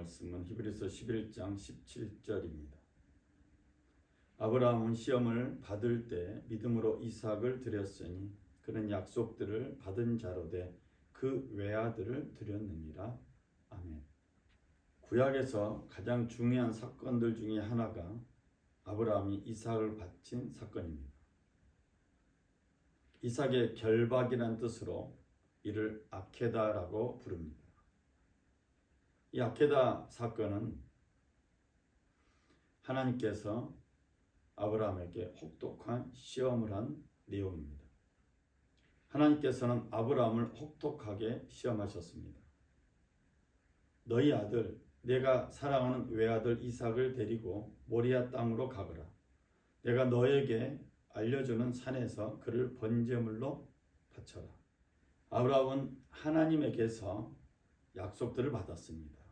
말씀은 히브리서 11장 17절입니다. 아브라함은 시험을 받을 때 믿음으로 이삭을 드렸으니 그는 약속들을 받은 자로 돼 그 외아들을 드렸느니라. 아멘. 구약에서 가장 중요한 사건들 중에 하나가 아브라함이 이삭을 바친 사건입니다. 이삭의 결박이란 뜻으로 이를 아케다라고 부릅니다. 이 아케다 사건은 하나님께서 아브라함에게 혹독한 시험을 한 내용입니다. 하나님께서는 아브라함을 혹독하게 시험하셨습니다. 너희 아들, 내가 사랑하는 외아들 이삭을 데리고 모리아 땅으로 가거라. 내가 너에게 알려주는 산에서 그를 번제물로 바쳐라. 아브라함은 하나님에게서 약속들을 받았습니다.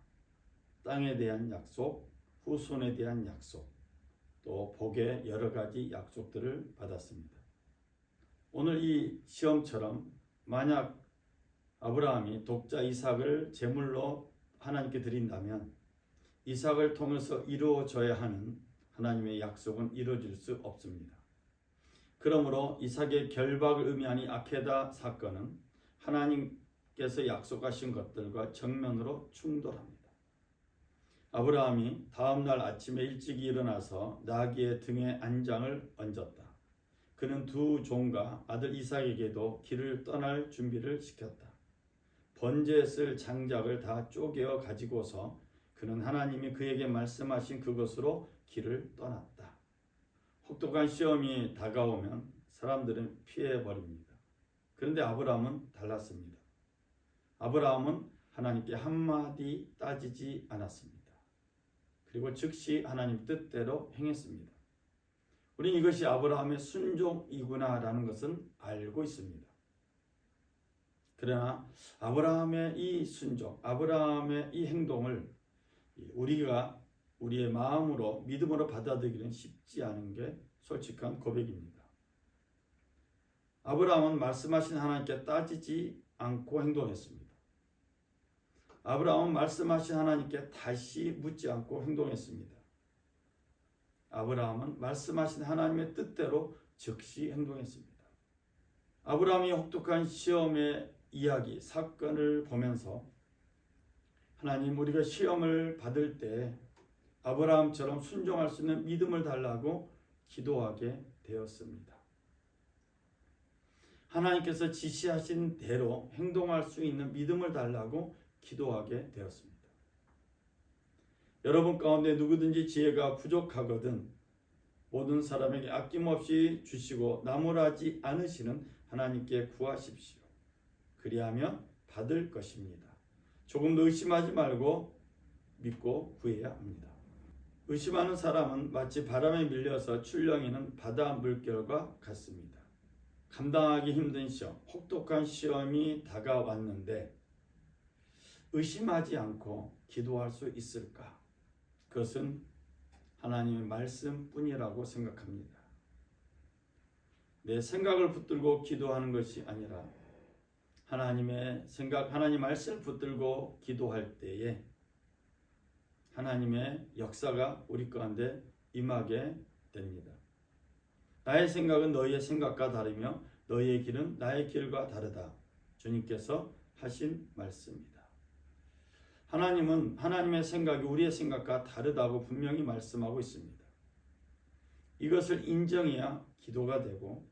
땅에 대한 약속, 후손에 대한 약속, 또 복의 여러 가지 약속들을 받았습니다. 오늘 이 시험처럼 만약 아브라함이 독자 이삭을 제물로 하나님께 드린다면 이삭을 통해서 이루어져야 하는 하나님의 약속은 이루어질 수 없습니다. 그러므로 이삭의 결박을 의미하는 아케다 사건은 하나님께서 약속하신 것들과 정면으로 충돌합니다. 아브라함이 다음날 아침에 일찍 일어나서 나귀의 등에 안장을 얹었다. 그는 두 종과 아들 이삭에게도 길을 떠날 준비를 시켰다. 번제에 쓸 장작을 다 쪼개어 가지고서 그는 하나님이 그에게 말씀하신 그것으로 길을 떠났다. 혹독한 시험이 다가오면 사람들은 피해버립니다. 그런데 아브라함은 달랐습니다. 아브라함은 하나님께 한마디 따지지 않았습니다. 그리고 즉시 하나님 뜻대로 행했습니다. 우리는 이것이 아브라함의 순종이구나라는 것은 알고 있습니다. 그러나 아브라함의 이 순종, 아브라함의 이 행동을 우리가 우리의 마음으로 믿음으로 받아들이기는 쉽지 않은 게 솔직한 고백입니다. 아브라함은 말씀하신 하나님께 따지지 않고 행동했습니다. 아브라함은 말씀하신 하나님께 다시 묻지 않고 행동했습니다. 아브라함은 말씀하신 하나님의 뜻대로 즉시 행동했습니다. 아브라함이 혹독한 시험의 이야기, 사건을 보면서 하나님, 우리가 시험을 받을 때 아브라함처럼 순종할 수 있는 믿음을 달라고 기도하게 되었습니다. 하나님께서 지시하신 대로 행동할 수 있는 믿음을 달라고 기도하게 되었습니다. 여러분 가운데 누구든지 지혜가 부족하거든 모든 사람에게 아낌없이 주시고 나무라지 않으시는 하나님께 구하십시오. 그리하면 받을 것입니다. 조금도 의심하지 말고 믿고 구해야 합니다. 의심하는 사람은 마치 바람에 밀려서 출렁이는 바다 물결과 같습니다. 감당하기 힘든 시험, 혹독한 시험이 다가왔는데 의심하지 않고 기도할 수 있을까? 그것은 하나님의 말씀뿐이라고 생각합니다. 내 생각을 붙들고 기도하는 것이 아니라 하나님의 생각, 하나님 말씀을 붙들고 기도할 때에 하나님의 역사가 우리 가운데 임하게 됩니다. 나의 생각은 너희의 생각과 다르며 너희의 길은 나의 길과 다르다. 주님께서 하신 말씀입니다. 하나님은 하나님의 생각이 우리의 생각과 다르다고 분명히 말씀하고 있습니다. 이것을 인정해야 기도가 되고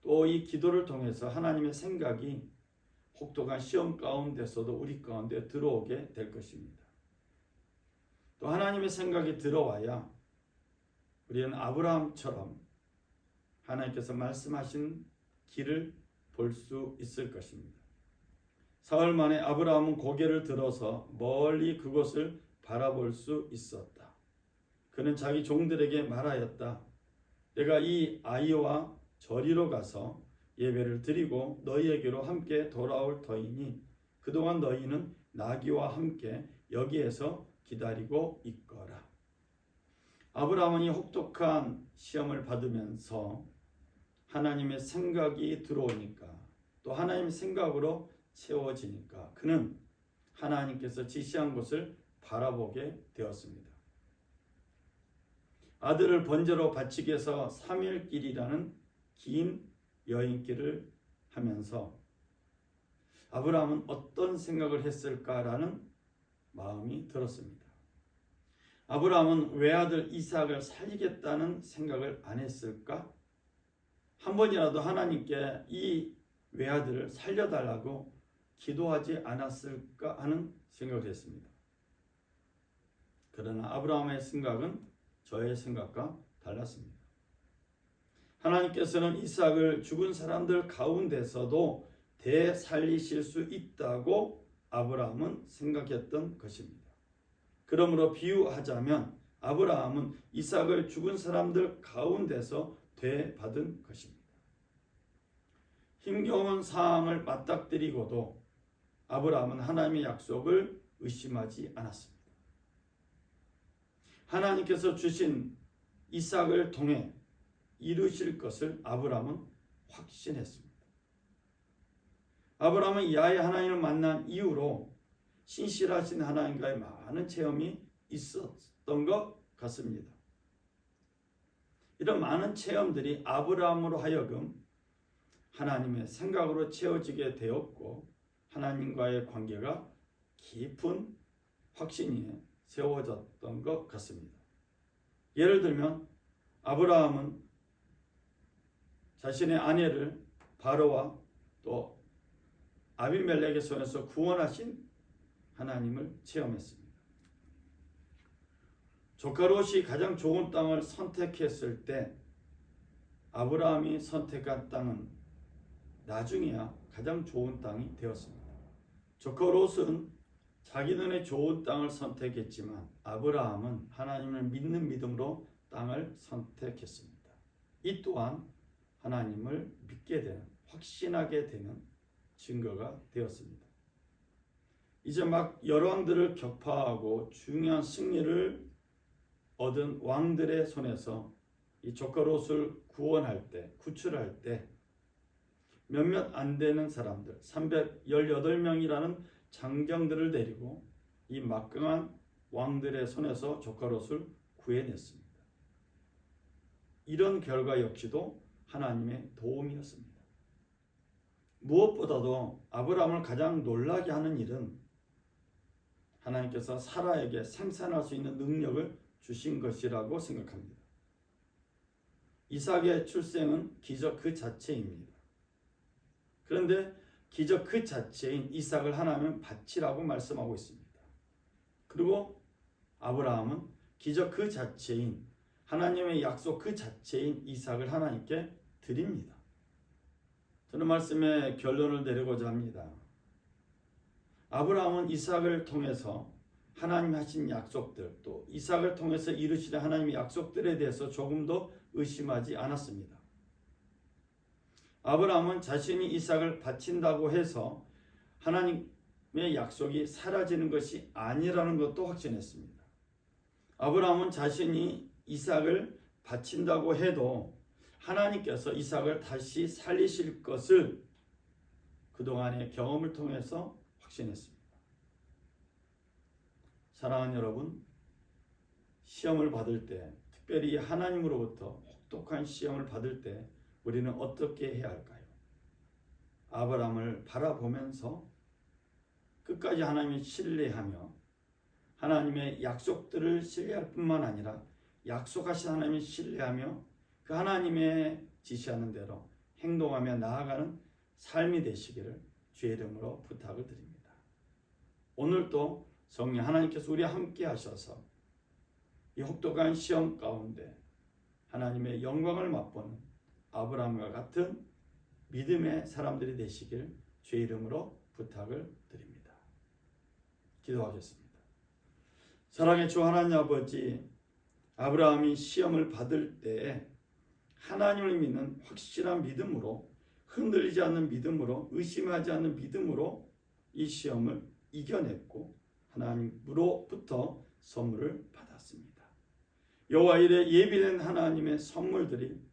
또 이 기도를 통해서 하나님의 생각이 혹독한 시험 가운데서도 우리 가운데 들어오게 될 것입니다. 또 하나님의 생각이 들어와야 우리는 아브라함처럼 하나님께서 말씀하신 길을 볼 수 있을 것입니다. 사흘 만에 아브라함은 고개를 들어서 멀리 그곳을 바라볼 수 있었다. 그는 자기 종들에게 말하였다. 내가 이 아이와 저리로 가서 예배를 드리고 너희에게로 함께 돌아올 터이니 그동안 너희는 나귀와 함께 여기에서 기다리고 있거라. 아브라함은 이 혹독한 시험을 받으면서 하나님의 생각이 들어오니까 또 하나님의 생각으로 채워지니까 그는 하나님께서 지시한 곳을 바라보게 되었습니다. 아들을 번제로 바치기 위해서 3일길이라는 긴 여행길을 하면서 아브라함은 어떤 생각을 했을까라는 마음이 들었습니다. 아브라함은 외아들 이삭을 살리겠다는 생각을 안 했을까? 한 번이라도 하나님께 이 외아들을 살려달라고 기도하지 않았을까 하는 생각을 했습니다. 그러나 아브라함의 생각은 저의 생각과 달랐습니다. 하나님께서는 이삭을 죽은 사람들 가운데서도 되살리실 수 있다고 아브라함은 생각했던 것입니다. 그러므로 비유하자면 아브라함은 이삭을 죽은 사람들 가운데서 되받은 것입니다. 힘겨운 상황을 맞닥뜨리고도 아브라함은 하나님의 약속을 의심하지 않았습니다. 하나님께서 주신 이삭을 통해 이루실 것을 아브라함은 확신했습니다. 아브라함은 야훼 하나님을 만난 이후로 신실하신 하나님과의 많은 체험이 있었던 것 같습니다. 이런 많은 체험들이 아브라함으로 하여금 하나님의 생각으로 채워지게 되었고 하나님과의 관계가 깊은 확신이 세워졌던 것 같습니다. 예를 들면 아브라함은 자신의 아내를 바로와 또 아비멜렉의 손에서 구원하신 하나님을 체험했습니다. 조카 롯이 가장 좋은 땅을 선택했을 때 아브라함이 선택한 땅은 나중에야 가장 좋은 땅이 되었습니다. 조카 롯은 자기 눈에 좋은 땅을 선택했지만 아브라함은 하나님을 믿는 믿음으로 땅을 선택했습니다. 이 또한 하나님을 믿게 되는, 확신하게 되는 증거가 되었습니다. 이제 막 열왕들을 격파하고 중요한 승리를 얻은 왕들의 손에서 이 조카 롯을 구원할 때, 구출할 때 몇몇 안 되는 사람들, 318명이라는 장정들을 데리고 이 막강한 왕들의 손에서 조카 롯을 구해냈습니다. 이런 결과 역시도 하나님의 도움이었습니다. 무엇보다도 아브라함을 가장 놀라게 하는 일은 하나님께서 사라에게 생산할 수 있는 능력을 주신 것이라고 생각합니다. 이삭의 출생은 기적 그 자체입니다. 그런데 기적 그 자체인 이삭을 하나님은 바치라고 말씀하고 있습니다. 그리고 아브라함은 기적 그 자체인 하나님의 약속 그 자체인 이삭을 하나님께 드립니다. 저는 말씀의 결론을 내리고자 합니다. 아브라함은 이삭을 통해서 하나님 하신 약속들, 또 이삭을 통해서 이루시는 하나님의 약속들에 대해서 조금도 의심하지 않았습니다. 아브라함은 자신이 이삭을 바친다고 해서 하나님의 약속이 사라지는 것이 아니라는 것도 확신했습니다. 아브라함은 자신이 이삭을 바친다고 해도 하나님께서 이삭을 다시 살리실 것을 그동안의 경험을 통해서 확신했습니다. 사랑하는 여러분, 시험을 받을 때, 특별히 하나님으로부터 혹독한 시험을 받을 때 우리는 어떻게 해야 할까요? 아브라함을 바라보면서 끝까지 하나님을 신뢰하며 하나님의 약속들을 신뢰할 뿐만 아니라 약속하신 하나님을 신뢰하며 그 하나님의 지시하는 대로 행동하며 나아가는 삶이 되시기를 주의 이름으로 부탁을 드립니다. 오늘도 성령 하나님께서 우리와 함께 하셔서 이 혹독한 시험 가운데 하나님의 영광을 맛보는 아브라함과 같은 믿음의 사람들이 되시길 주의 이름으로 부탁을 드립니다. 기도하겠습니다. 사랑의 주 하나님 아버지, 아브라함이 시험을 받을 때에 하나님을 믿는 확실한 믿음으로, 흔들리지 않는 믿음으로, 의심하지 않는 믿음으로 이 시험을 이겨냈고 하나님으로부터 선물을 받았습니다. 여호와 이레 예비된 하나님의 선물들이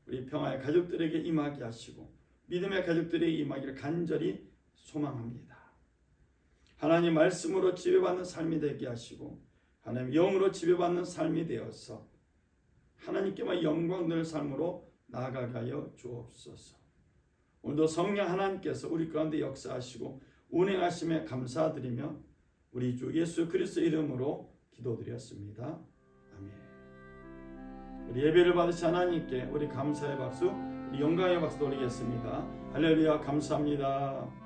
우리 평화의 가족들에게 임하게 하시고 믿음의 가족들에게 임하기를 간절히 소망합니다. 하나님 말씀으로 지배받는 삶이 되게 하시고 하나님 영으로 지배받는 삶이 되어서 하나님께만 영광 드릴 삶으로 나아가게 하여 주옵소서. 오늘도 성령 하나님께서 우리 가운데 역사하시고 운행하심에 감사드리며 우리 주 예수 그리스도 이름으로 기도드렸습니다. 아멘. 우리 예배를 받으신 하나님께 우리 감사의 박수, 우리 영광의 박수 돌리겠습니다. 할렐루야. 감사합니다.